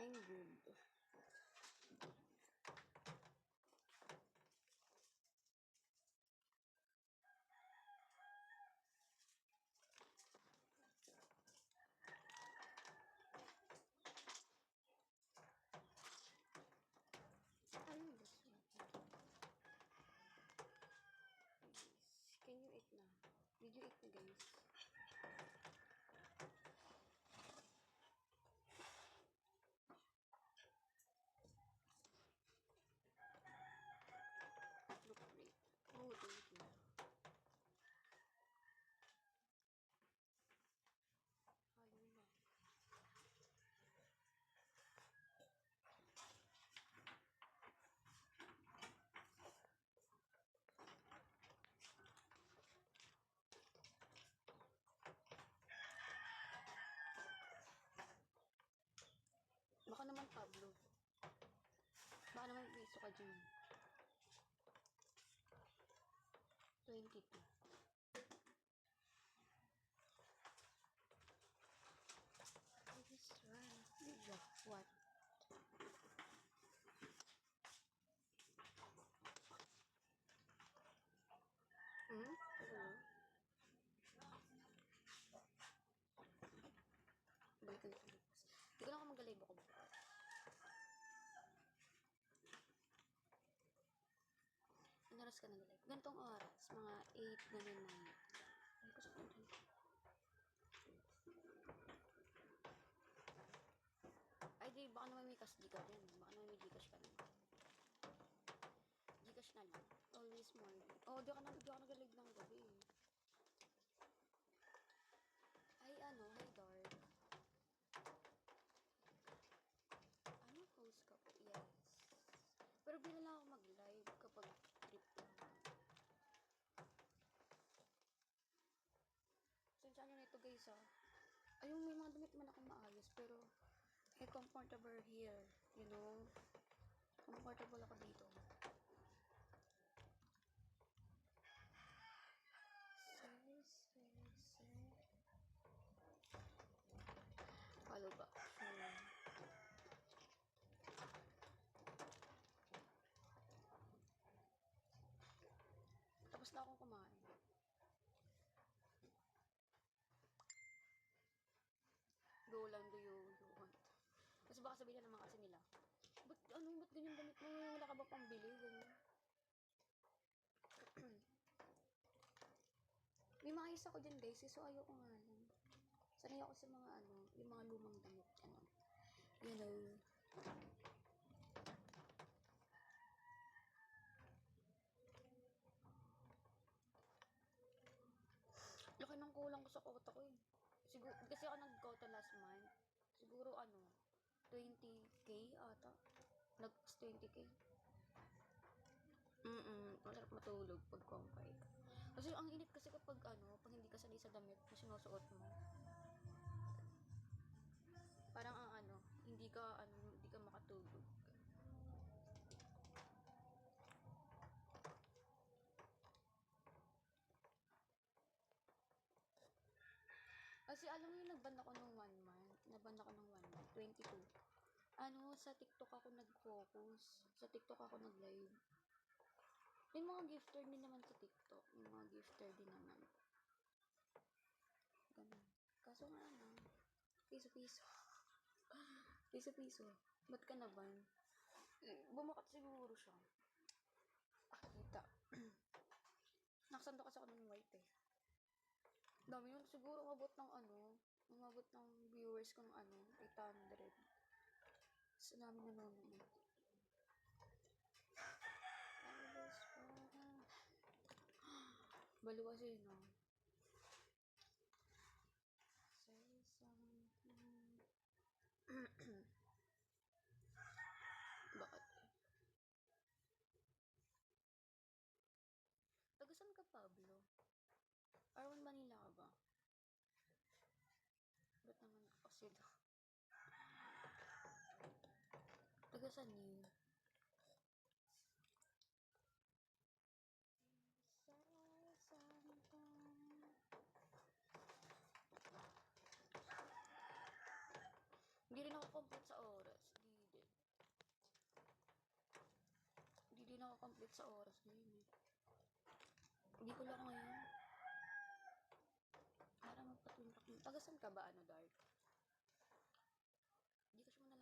I'm good. Ano this one? Can you eat na? Did you eat na, guys? Look great. Oh, thank you. Ayun na. Baka naman, Pablo. Baka naman piso ka dyan. 22. This one. What? Hmm? Ano? Balikan ko. Hindi ko na ako mag-live ako. Ano oras ka nag-live? Gantong oras. Mga 8 na naman. Ay, ko sa kanya. Ay, di, baka naman may cash ka din. Baka naman may Gcash ka naman. Gcash na lang. Always morning. Oh, di ako nag-live ng gabi. Ay, ano, hi, Dark. Ano, host ka po? Yes. Pero bila lang ako mag-live kapag trip lang. Sensya nyo nito, guys, ah. Ayun, may mga damit man ako maayos, pero comfortable here, you know. Comfortable ako dito. Follow back. Tapos na akong kumain. Go lang, do you want? Kasi baka sabihin na naman kasi nila, ba't ganyan damit mo? Wala ka ba pambili? Ganyan. May maayos ako dyan, guys. So, ayoko nga lang. Sanay ako sa mga yung mga lumang damit. You know. Laki ng kulang ko sa kota ko eh. Siguro, kasi ako nag-kota last month. Siguro 20k ata. Nag 20k. Masarap matulog pag compay ka. Kasi ang init kasi kapag pag hindi ka sanay sa damit na sinusuot mo. Parang hindi ka makatulog. Kasi alam mo yung nag-ban ako ng 1 month. Naban ako ng 1 month. 22. Sa TikTok ako nag-focus. Sa TikTok ako nag-live. May mga gifter din naman sa TikTok. May mga gifter din naman. Ganun. Kaso nga piso-piso. Piso-piso. Ba't ka naban? Bumakat siguro siya. Kita. Nakasando kasi ako ng white eh. Dami yun. Siguro umabot ng viewers ko ng 800. Sa dami nanonood. Balo kasi no. Say something. Bakit? Tagasan ka, Pablo? Arwan Manila ka ba? Ba't naman kasi do? Tagasan yun. Hindi rin ako complete sa oras. update sa oras ngayon eh. Hindi ko lang ngayon. Para magpatuntak mo. Tagasan ka ba, ano, Dark? Hindi kasi mo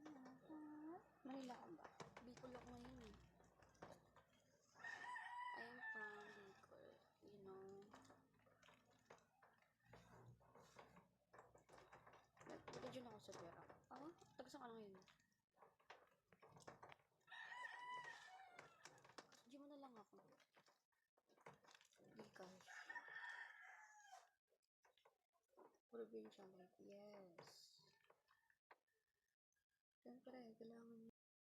na lang ako. Manila ka ba? Bicol ako ngayon eh. I am from Bicol. You know. Nag-region ako sa pera. Ako? Tagasan ka na ngayon. Di mo na lang ako. Gcash. Provincial life. Yes. Siyempre, kailangan